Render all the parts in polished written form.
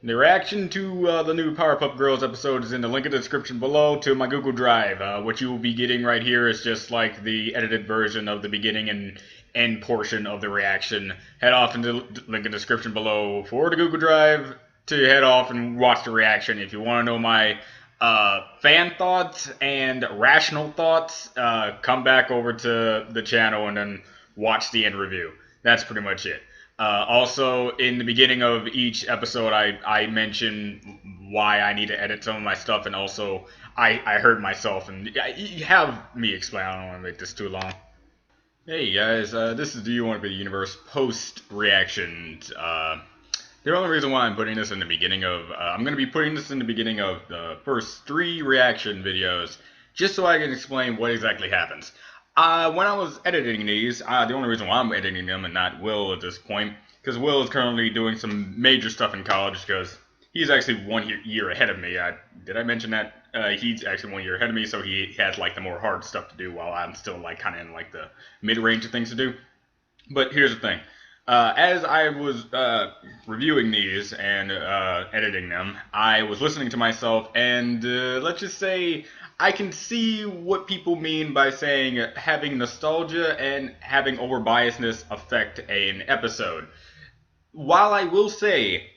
The reaction to the new Powerpuff Girls episode is in the link in the description below to my Google Drive. What you will be getting right here is just like the edited version of the beginning and end portion of the reaction. Head off into the link in the description below for the Google Drive to head off and watch the reaction. If you want to know my fan thoughts and rational thoughts, come back over to the channel and then watch the end review. That's pretty much it. Also, in the beginning of each episode, I mention why I need to edit some of my stuff, and also I hurt myself, and you have me explain. I don't want to make this too long. Hey guys, this is Do You Want to Be the Universe post reactions. The only reason why I'm putting this in the beginning of, I'm going to be putting this in the beginning of the first 3 reaction videos, just so I can explain what exactly happens. When I was editing these, the only reason why I'm editing them and not Will at this point, because Will is currently doing some major stuff in college, because he's actually 1 year ahead of me. Did I mention that? He's actually 1 year ahead of me, so he has like the more hard stuff to do, while I'm still like kind of in like the mid-range of things to do. But here's the thing. As I was reviewing these and editing them, I was listening to myself, and let's just say I can see what people mean by saying having nostalgia and having over-biasness affect an episode. While I will say,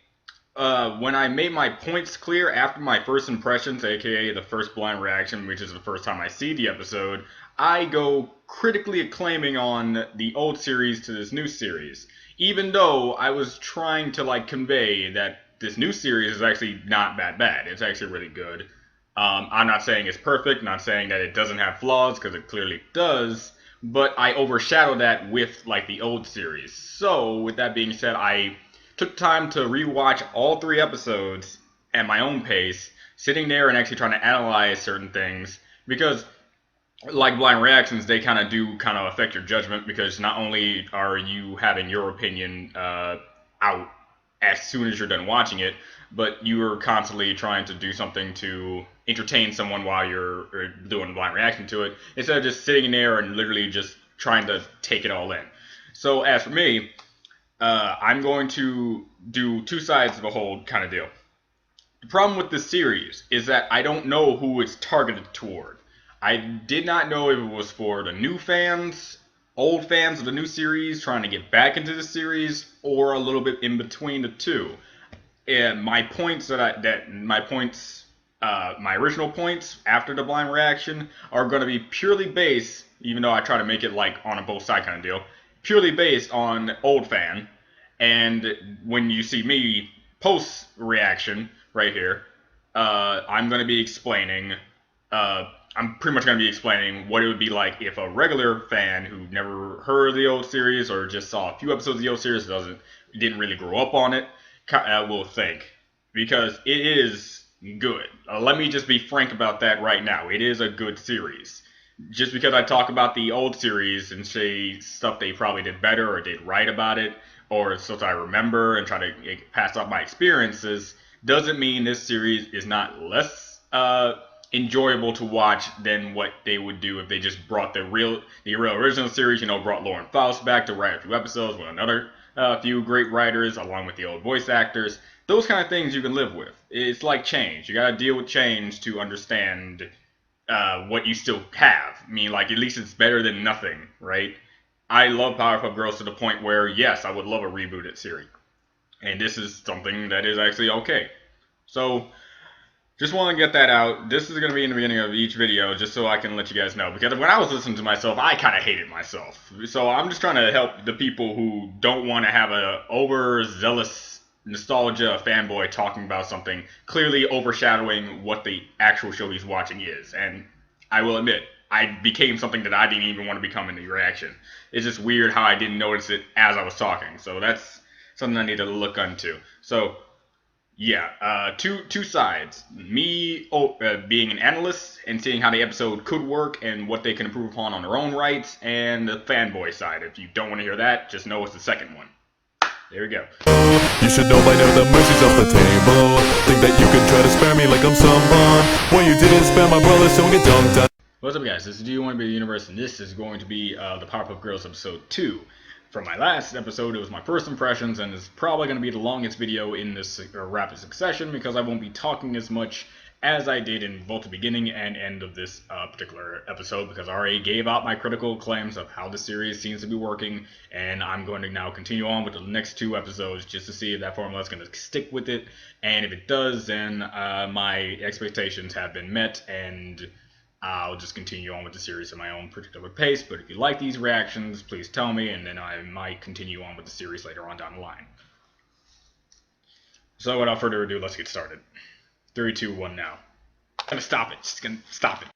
when I made my points clear after my first impressions, aka the first blind reaction, which is the first time I see the episode, I go critically acclaiming on the old series to this new series. Even though I was trying to like convey that this new series is actually not that bad. It's actually really good. I'm not saying it's perfect, not saying that it doesn't have flaws, because it clearly does, but I overshadow that with like the old series. So with that being said, I took time to rewatch all 3 episodes at my own pace, sitting there and actually trying to analyze certain things, because like blind reactions, they kind of affect your judgment, because not only are you having your opinion out as soon as you're done watching it, but you are constantly trying to do something to entertain someone while you're doing a blind reaction to it, instead of just sitting there and literally just trying to take it all in. So as for me, I'm going to do 2 sides of a whole kind of deal. The problem with this series is that I don't know who it's targeted toward. I did not know if it was for the new fans, old fans of the new series trying to get back into the series, or a little bit in between the two. And my points my original points after the blind reaction are going to be purely based, even though I try to make it like on a both side kind of deal, purely based on old fan. And when you see me post reaction right here, I'm going to be explaining. I'm pretty much going to be explaining what it would be like if a regular fan who never heard of the old series or just saw a few episodes of the old series, didn't really grow up on it, will think. Because it is good. Let me just be frank about that right now. It is a good series. Just because I talk about the old series and say stuff they probably did better or did right about it, or stuff I remember and try to pass off my experiences, doesn't mean this series is not less enjoyable to watch than what they would do if they just brought the real original series, brought Lauren Faust back to write a few episodes with another few great writers along with the old voice actors. Those kind of things you can live with. It's like change. You gotta deal with change to understand what you still have. I mean, like, at least it's better than nothing, right? I love Powerpuff Girls to the point where, yes, I would love a rebooted series. And this is something that is actually okay. So, just want to get that out. This is going to be in the beginning of each video, just so I can let you guys know. Because when I was listening to myself, I kind of hated myself. So I'm just trying to help the people who don't want to have a overzealous nostalgia fanboy talking about something, clearly overshadowing what the actual show he's watching is. And I will admit, I became something that I didn't even want to become in the reaction. It's just weird how I didn't notice it as I was talking. So that's something I need to look into. So yeah, two sides. Me being an analyst and seeing how the episode could work and what they can improve upon on their own rights, and the fanboy side. If you don't want to hear that, just know it's the second one. There we go. You should know by now the mercy's off the table. Think that you can try to spare me like I'm someone when you didn't spare my brother, so get dunked on. What's up, guys? This is Do You Want to Be the Universe, and this is going to be the Powerpuff Girls episode 2. from my last episode, it was my first impressions, and it's probably going to be the longest video in this rapid succession because I won't be talking as much as I did in both the beginning and end of this particular episode, because I already gave out my critical claims of how the series seems to be working, and I'm going to now continue on with the next 2 episodes just to see if that formula is going to stick with it, and if it does, then my expectations have been met, and I'll just continue on with the series at my own particular pace. But if you like these reactions, please tell me, and then I might continue on with the series later on down the line. So without further ado, let's get started. 3, 2, 1 now. I'm gonna stop it. Just gonna stop it.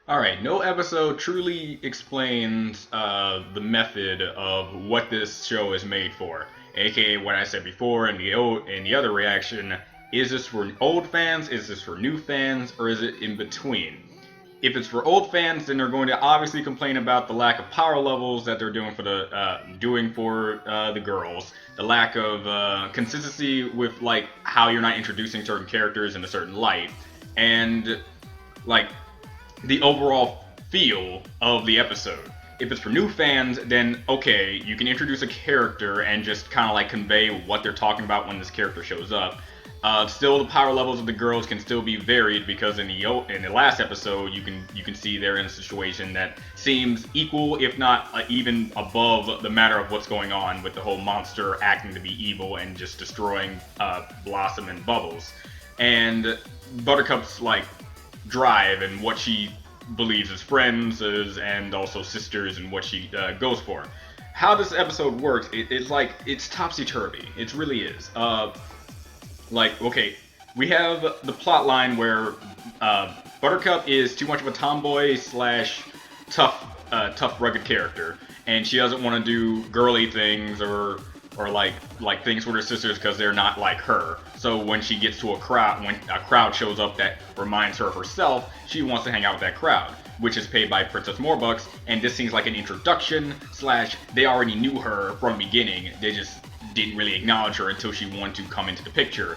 Alright, no episode truly explains the method of what this show is made for. AKA what I said before in the other reaction. Is this for old fans? Is this for new fans? Or is it in between? If it's for old fans, then they're going to obviously complain about the lack of power levels that they're doing for the girls, the lack of consistency with like how you're not introducing certain characters in a certain light, and like the overall feel of the episode. If it's for new fans, then okay, you can introduce a character and just kind of like convey what they're talking about when this character shows up. Still, the power levels of the girls can still be varied because in the last episode, you can see they're in a situation that seems equal, if not even above the matter of what's going on with the whole monster acting to be evil and just destroying Blossom and Bubbles, and Buttercup's like drive and what she believes as friends and also sisters and what she goes for. How this episode works, it's topsy-turvy. It really is. Like, okay, we have the plot line where Buttercup is too much of a tomboy / tough, rugged character, and she doesn't want to do girly things or like things with her sisters because they're not like her. So when she gets to a crowd, when a crowd shows up that reminds her of herself, she wants to hang out with that crowd, which is paid by Princess Morbucks, and this seems like an introduction / they already knew her from the beginning. They just didn't really acknowledge her until she wanted to come into the picture.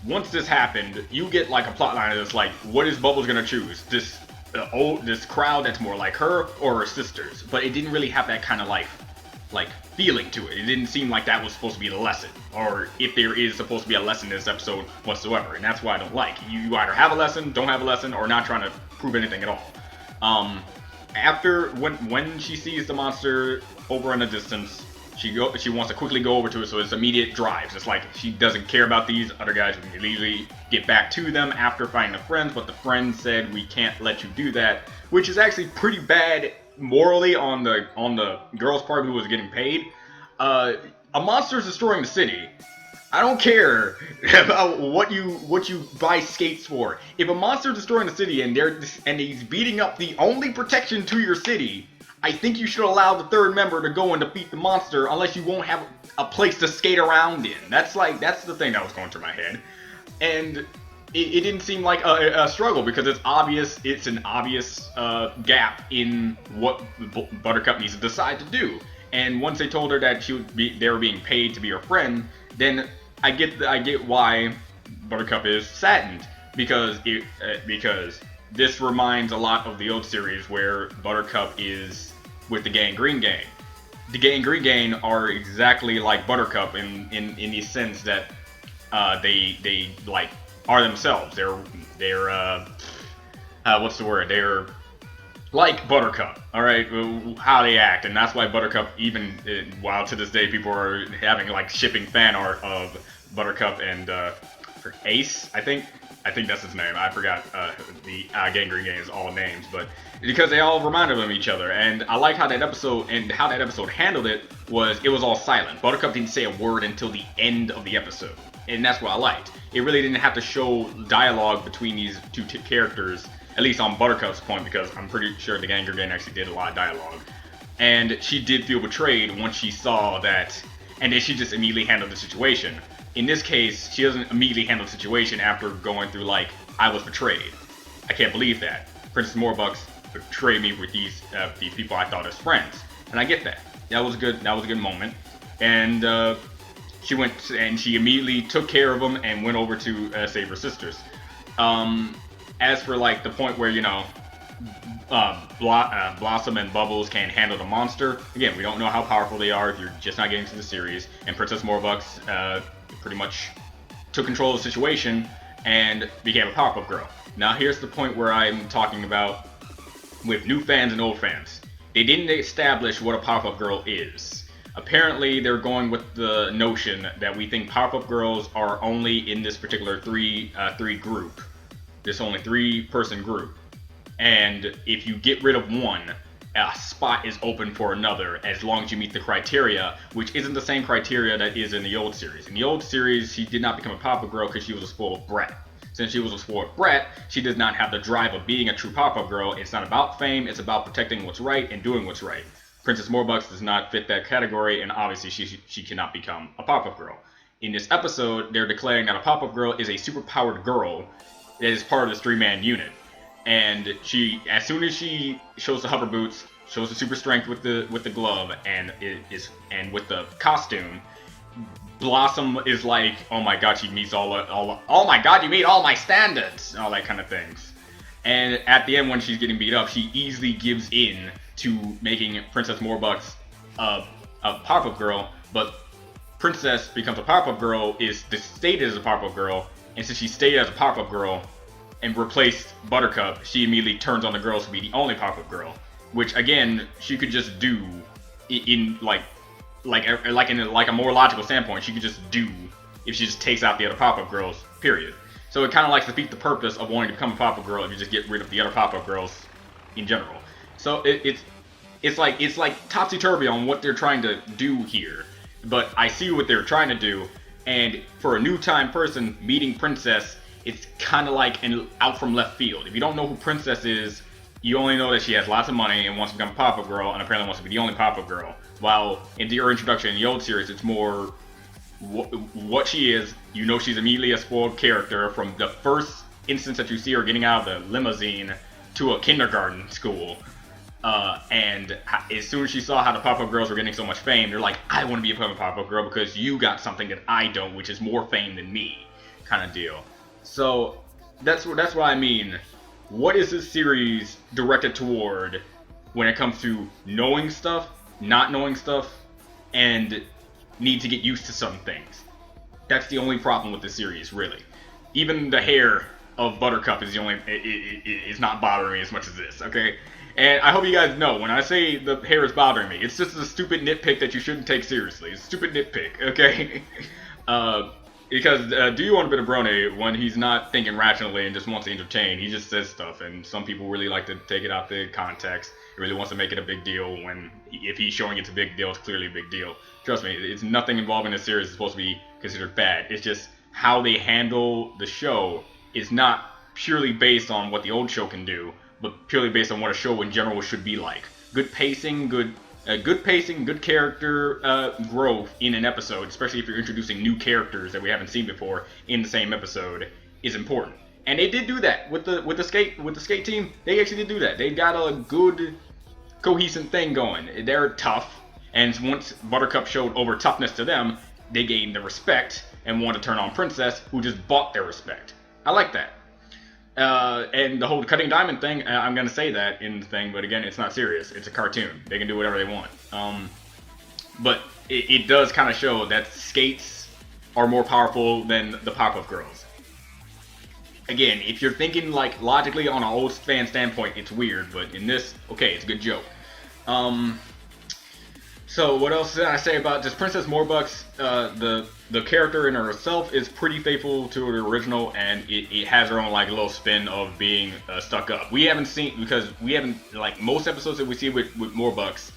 Once this happened, you get like a plotline that's like, what is Bubbles gonna choose? This crowd that's more like her or her sisters? But it didn't really have that kind of like feeling to it. It didn't seem like that was supposed to be the lesson, or if there is supposed to be a lesson in this episode whatsoever. And that's why I don't like. You either have a lesson, don't have a lesson, or not trying to prove anything at all. After when she sees the monster over in the distance, she wants to quickly go over to it, so it's immediate drives. It's like she doesn't care about these other guys. We can easily get back to them after finding the friends, but the friends said we can't let you do that, which is actually pretty bad morally on the girl's part who was getting paid. A monster's destroying the city. I don't care about what you buy skates for. If a monster's destroying the city and he's beating up the only protection to your city, I think you should allow the third member to go and defeat the monster, unless you won't have a place to skate around in. That's the thing that was going through my head. And it didn't seem like a struggle, because it's an obvious gap in what Buttercup needs to decide to do. And once they told her that they were being paid to be her friend, then I get why Buttercup is saddened, because this reminds a lot of the old series where Buttercup is with the Gangrene Gang. The Gangrene Gang are exactly like Buttercup in the sense that they like are themselves. They're what's the word? They're like Buttercup, all right? How they act, and that's why Buttercup, even while to this day people are having like shipping fan art of Buttercup and Ace, I think that's his name. I forgot the Gangrene Gang's all names, but because they all reminded of each other, and I like how that episode handled it was all silent. Buttercup didn't say a word until the end of the episode, and that's what I liked. It really didn't have to show dialogue between these two characters, at least on Buttercup's point, because I'm pretty sure the Gangrene Gang actually did a lot of dialogue. And she did feel betrayed once she saw that, and then she just immediately handled the situation. In this case, she doesn't immediately handle the situation after going through like, I was betrayed. I can't believe that. Princess Morbucks betrayed me with these people I thought as friends, and I get that. That was good. That was a good moment. And she went and she immediately took care of them and went over to save her sisters. As for like the point where Blossom and Bubbles can handle the monster. Again, we don't know how powerful they are if you're just not getting to the series. And Princess Morbucks pretty much took control of the situation and became a Powerpuff Girl. Now here's the point where I'm talking about with new fans and old fans. They didn't establish what a Powerpuff Girl is. Apparently, they're going with the notion that we think Powerpuff Girls are only in this particular three group. This only 3-person group. And if you get rid of one, a spot is open for another as long as you meet the criteria, which isn't the same criteria that is in the old series. In the old series, she did not become a Powerpuff Girl because she was a spoiled brat. Since she was a spoiled brat, she does not have the drive of being a true Powerpuff Girl. It's not about fame, it's about protecting what's right and doing what's right. Princess Morbucks does not fit that category, and obviously she cannot become a Powerpuff Girl. In this episode, they're declaring that a Powerpuff Girl is a superpowered girl that is part of this 3-man unit. And she, as soon as she shows the hover boots, shows the super strength with the glove, and with the costume, Blossom is like, oh my god, she meets oh my god, you meet all my standards, all that kind of things. And at the end, when she's getting beat up, she easily gives in to making Princess Morbucks a Powerpuff Girl, but Princess becomes a Powerpuff Girl, is stated as a Powerpuff Girl, and since she's stated as a Powerpuff Girl, and replaced Buttercup, she immediately turns on the girls to be the only Powerpuff Girl, which again she could just do in a more logical standpoint. She could just do if she just takes out the other Powerpuff Girls. Period. So it kind of like defeats the purpose of wanting to become a Powerpuff Girl if you just get rid of the other Powerpuff Girls in general. So it's like topsy-turvy on what they're trying to do here. But I see what they're trying to do, and for a new-time person meeting Princess, it's kind of like out from left field. If you don't know who Princess is, you only know that she has lots of money and wants to become a Powerpuff Girl, and apparently wants to be the only Powerpuff Girl. While in her introduction in the old series, it's more what she is. You know she's immediately a spoiled character from the first instance that you see her getting out of the limousine to a kindergarten school. And as soon as she saw how the Powerpuff Girls were getting so much fame, they're like, I want to be a Powerpuff Girl because you got something that I don't, which is more fame than me, kind of deal. So that's what I mean. What is this series directed toward when it comes to knowing stuff, not knowing stuff, and need to get used to some things? That's the only problem with the series, really. Even the hair of Buttercup is it's not bothering me as much as this, okay? And I hope you guys know, when I say the hair is bothering me, it's just a stupid nitpick that you shouldn't take seriously. It's a stupid nitpick, okay? Because do you want a bit of Brony when he's not thinking rationally and just wants to entertain? He just says stuff, and some people really like to take it out the context. He really wants to make it a big deal when, if he's showing it's a big deal, it's clearly a big deal. Trust me, it's nothing involving this series is supposed to be considered bad. It's just how they handle the show is not purely based on what the old show can do, but purely based on what a show in general should be like. Good pacing, good character growth in an episode, especially if you're introducing new characters that we haven't seen before in the same episode, is important. And they did do that with the skate team. They actually did do that. They got a good cohesive thing going. They're tough, and once Buttercup showed over toughness to them, they gained the respect and wanted to turn on Princess, who just bought their respect. I like that. And the whole cutting diamond thing, I'm going to say that in the thing, but again, it's not serious. It's a cartoon. They can do whatever they want. But it does kind of show that skates are more powerful than the Powerpuff Girls. Again, if you're thinking like logically on an old fan standpoint, it's weird, but in this, okay, it's a good joke. So what else did I say about just Princess Morbucks? The character in herself is pretty faithful to the original, and it has her own like little spin of being stuck up. We haven't seen, because we haven't, like most episodes that we see with Morbucks,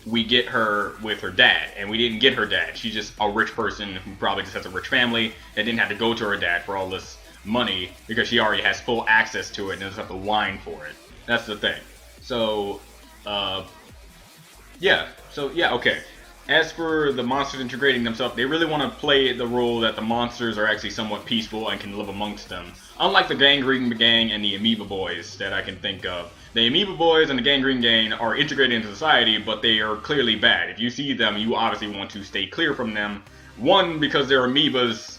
we get her with her dad, and we didn't get her dad. She's just a rich person who probably just has a rich family that didn't have to go to her dad for all this money because she already has full access to it and doesn't have to whine for it. That's the thing. So, yeah, okay. As for the monsters integrating themselves, they really want to play the role that the monsters are actually somewhat peaceful and can live amongst them. Unlike the Gangrene Gang and the Amoeba Boys that I can think of. The Amoeba Boys and the Gangrene Gang are integrated into society, but they are clearly bad. If you see them, you obviously want to stay clear from them. One, because they're amoebas.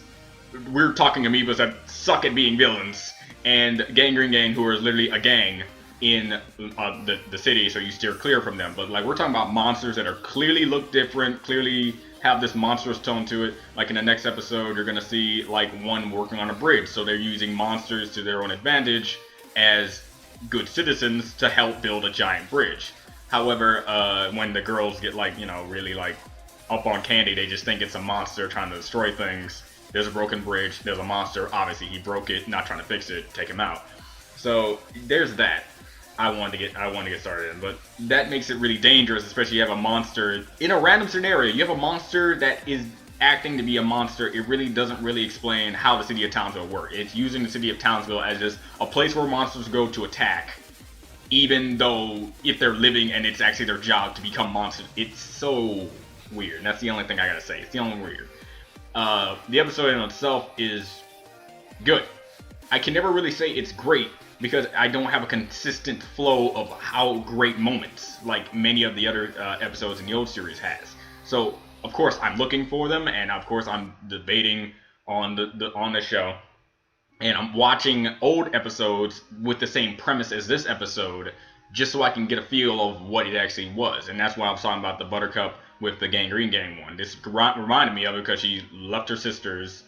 We're talking amoebas that suck at being villains. And Gangrene Gang, who are literally a gang, in the city, so you steer clear from them. But like we're talking about monsters that are clearly look different, clearly have this monstrous tone to it. Like in the next episode, you're gonna see like one working on a bridge, so they're using monsters to their own advantage as good citizens to help build a giant bridge. However, when the girls get like, you know, really like up on candy, they just think it's a monster trying to destroy things. There's a broken bridge, there's a monster, obviously he broke it, not trying to fix it, take him out. So there's that. I wanted to get started in, but that makes it really dangerous, especially you have a monster in a random scenario. You have a monster that is acting to be a monster. It really doesn't really explain how the city of Townsville works. It's using the city of Townsville as just a place where monsters go to attack, even though if they're living and it's actually their job to become monsters. It's so weird. That's the only thing I gotta say. It's the only weird. The episode in itself is good. I can never really say it's great, because I don't have a consistent flow of how great moments like many of the other episodes in the old series has. So of course I'm looking for them, and of course I'm debating on the show, and I'm watching old episodes with the same premise as this episode, just so I can get a feel of what it actually was. And that's why I was talking about the Buttercup with the Gangrene Gang one. This reminded me of it because she left her sisters,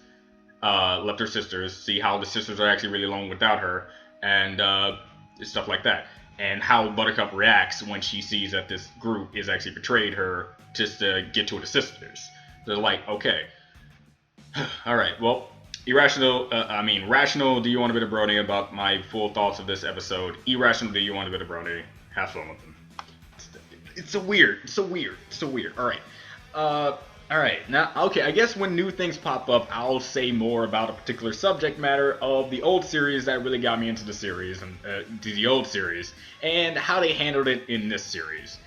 see how the sisters are actually really alone without her, and stuff like that, and how Buttercup reacts when she sees that this group is actually betrayed her just to get to the sisters. They're like, okay, all right, well, rational, do you want a bit of brony about my full thoughts of this episode? Irrational, do you want a bit of brony? Have fun with them. It's so weird. All right, now, okay, I guess when new things pop up, I'll say more about a particular subject matter of the old series that really got me into the series, and to the old series, and how they handled it in this series.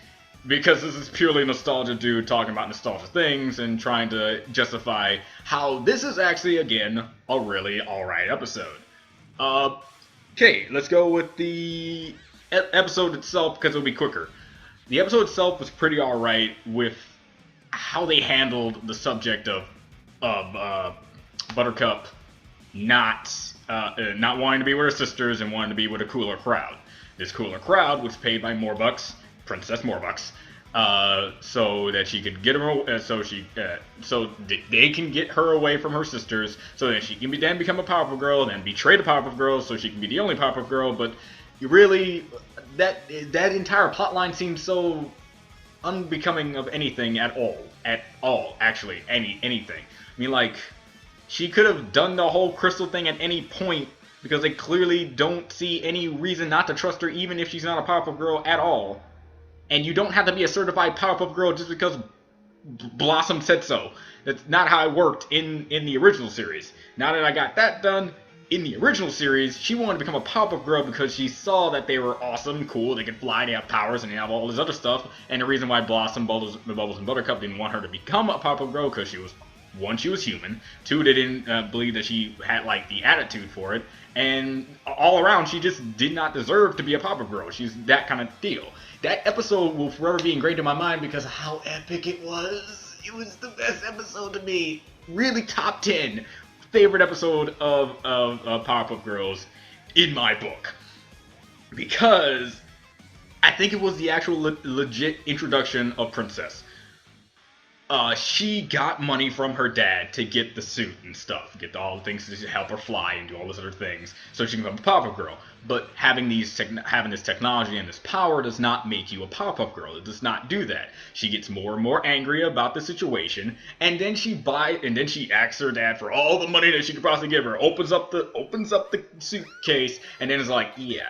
Because this is purely nostalgia dude talking about nostalgia things and trying to justify how this is actually, again, a really alright episode. Okay, let's go with the episode itself, because it'll be quicker. The episode itself was pretty alright with how they handled the subject of Buttercup not wanting to be with her sisters and wanting to be with a cooler crowd. This cooler crowd was paid by Princess Morbucks, so that she could get her, so they can get her away from her sisters, so that she can then become a Powerpuff Girl, then betray the Powerpuff Girls, so she can be the only Powerpuff Girl. But really, that entire plotline seems so unbecoming of anything at all, actually, anything. I mean, like, she could have done the whole crystal thing at any point, because they clearly don't see any reason not to trust her, even if she's not a Powerpuff Girl at all. And you don't have to be a certified Powerpuff Girl just because Blossom said so. That's not how it worked in the original series. Now that I got that done, in the original series, she wanted to become a Powerpuff Girl because she saw that they were awesome, cool, they could fly, they have powers, and they have all this other stuff. And the reason why Blossom, Bubbles, and Buttercup didn't want her to become a Powerpuff Girl, because she was, one, she was human, two, they didn't believe that she had, like, the attitude for it, and all around, she just did not deserve to be a Powerpuff Girl. She's that kind of deal. That episode will forever be engraved in my mind because of how epic it was. It was the best episode to me. Really top 10 favorite episode of Powerpuff Girls in my book. Because I think it was the actual legit introduction of Princess. She got money from her dad to get the suit and stuff, get all the things to help her fly and do all those other things, so she can become a Powerpuff Girl. But having this technology and this power does not make you a Powerpuff Girl. It does not do that. She gets more and more angry about the situation, and then she asks her dad for all the money that she could possibly give her. Opens up the suitcase, and then is like, yeah,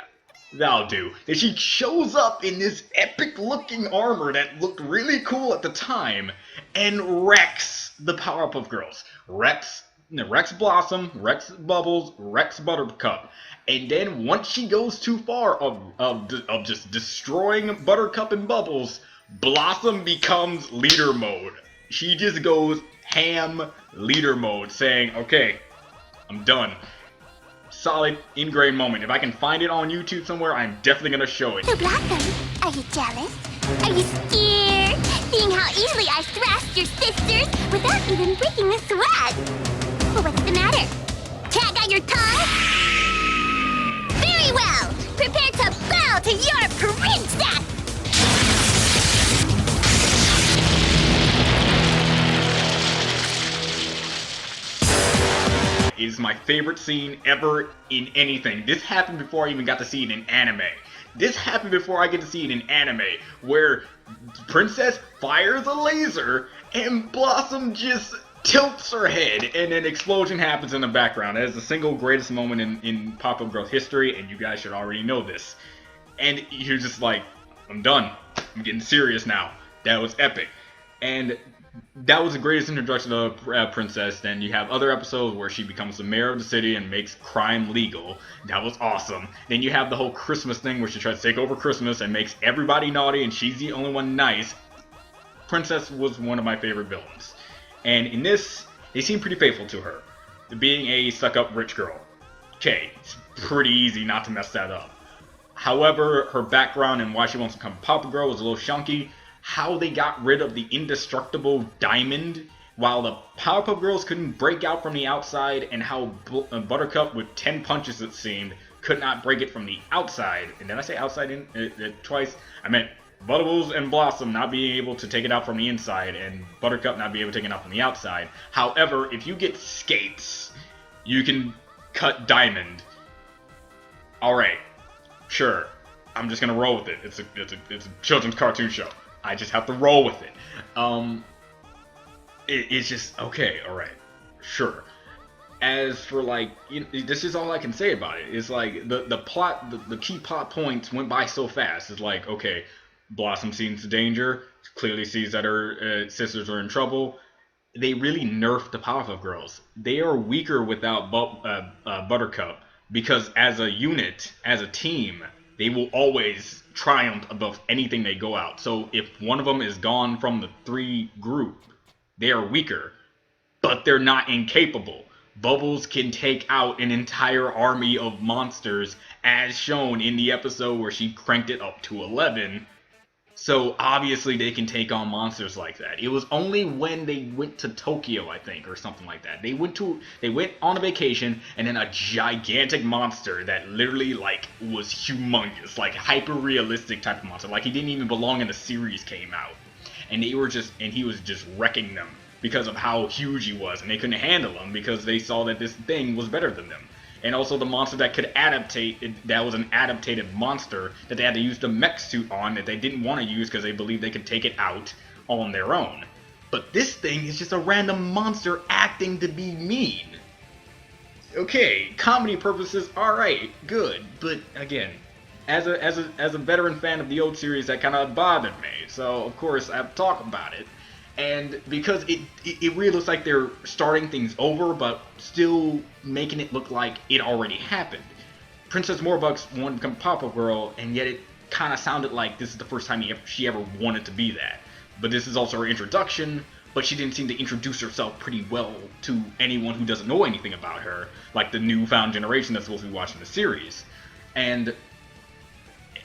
that'll do. Then she shows up in this epic-looking armor that looked really cool at the time, and wrecks the Powerpuff Girls. Wrecks Blossom, wrecks Bubbles, wrecks Buttercup. And then once she goes too far of just destroying Buttercup and Bubbles, Blossom becomes leader mode. She just goes ham leader mode, saying, okay, I'm done. Solid ingrained moment. If I can find it on YouTube somewhere, I'm definitely gonna show it. So Blossom, are you jealous? Are you scared? Seeing how easily I thrashed your sisters without even breaking a sweat? Well, what's the matter? Tag out your tongue? Very well! Prepare to bow to is my favorite scene ever in anything. This happened before I even got to see it in anime. This happened before I get to see it in anime, where Princess fires a laser and Blossom just tilts her head, and an explosion happens in the background. That is the single greatest moment in Powerpuff Girls history, and you guys should already know this. And you're just like, I'm done. I'm getting serious now. That was epic. And that was the greatest introduction of Princess. Then you have other episodes where she becomes the mayor of the city and makes crime legal. That was awesome. Then you have the whole Christmas thing where she tries to take over Christmas and makes everybody naughty and she's the only one nice. Princess was one of my favorite villains. And in this, they seem pretty faithful to her. Being a stuck-up rich girl. Okay, it's pretty easy not to mess that up. However, her background and why she wants to become Powerpuff Girl was a little shonky. How they got rid of the indestructible diamond while the Powerpuff Girls couldn't break out from the outside, and how Buttercup, with 10 punches it seemed, could not break it from the outside. And did I say outside twice? I meant Bubbles and Blossom not being able to take it out from the inside, and Buttercup not being able to take it out from the outside. However, if you get skates, you can cut diamond. Alright, sure. I'm just gonna roll with it. It's a children's cartoon show. I just have to roll with it. It's just, okay, alright, sure. As for, like, this is all I can say about it. It's like, the plot, the key plot points went by so fast. It's like, okay, Blossom sees the danger, clearly sees that her sisters are in trouble. They really nerfed the Powerpuff Girls. They are weaker without Buttercup, because as a unit, as a team, they will always triumph above anything they go out. So if one of them is gone from the 3 group, they are weaker, but they're not incapable. Bubbles can take out an entire army of monsters, as shown in the episode where she cranked it up to 11. So obviously they can take on monsters like that. It was only when they went to Tokyo, I think, or something like that. They went on a vacation, and then a gigantic monster that literally, like, was humongous, like hyper realistic type of monster. Like, he didn't even belong in the series came out. And he was just wrecking them because of how huge he was, and they couldn't handle him because they saw that this thing was better than them. And also the monster that could adaptate, that was an adaptated monster that they had to use the mech suit on, that they didn't want to use because they believed they could take it out on their own. But this thing is just a random monster acting to be mean. Okay, comedy purposes, alright, good. But again, as a veteran fan of the old series, that kind of bothered me. So of course I have to talk about it. And because it really looks like they're starting things over, but still making it look like it already happened. Princess Morbucks wanted to become Powerpuff Girl, and yet it kind of sounded like this is the first time she ever wanted to be that. But this is also her introduction, but she didn't seem to introduce herself pretty well to anyone who doesn't know anything about her, like the newfound generation that's supposed to be watching the series. And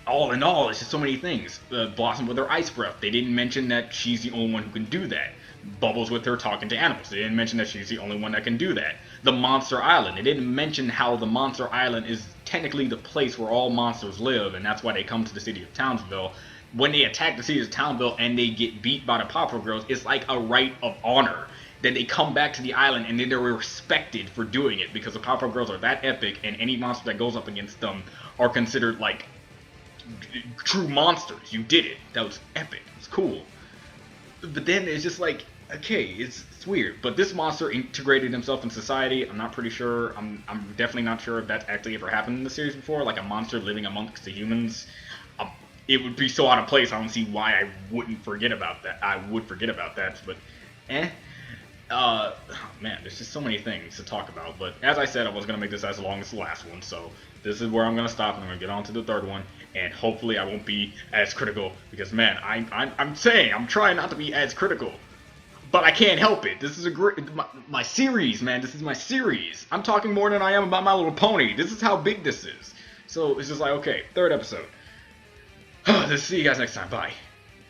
all in all, it's just so many things. Blossom with her ice breath. They didn't mention that she's the only one who can do that. Bubbles with her talking to animals. They didn't mention that she's the only one that can do that. The Monster Island. They didn't mention how the Monster Island is technically the place where all monsters live, and that's why they come to the city of Townsville. When they attack the city of Townsville and they get beat by the Powerpuff Girls, it's like a right of honor. Then they come back to the island, and then they're respected for doing it, because the Powerpuff Girls are that epic, and any monster that goes up against them are considered, like, true monsters. You did it. That was epic. It's cool. But then it's just like, okay, it's weird. But this monster integrated himself in society. I'm not pretty sure. I'm definitely not sure if that's actually ever happened in the series before. Like a monster living amongst the humans. It would be so out of place. I don't see why I wouldn't forget about that. I would forget about that. But, oh man, there's just so many things to talk about. But as I said, I was going to make this as long as the last one. So this is where I'm going to stop, and I'm going to get on to the third one. And hopefully I won't be as critical, because man, I'm saying I'm trying not to be as critical, but I can't help it. This is my series, man. This is my series. I'm talking more than I am about My Little Pony. This is how big this is. So it's just like, okay, third episode. See you guys next time. Bye.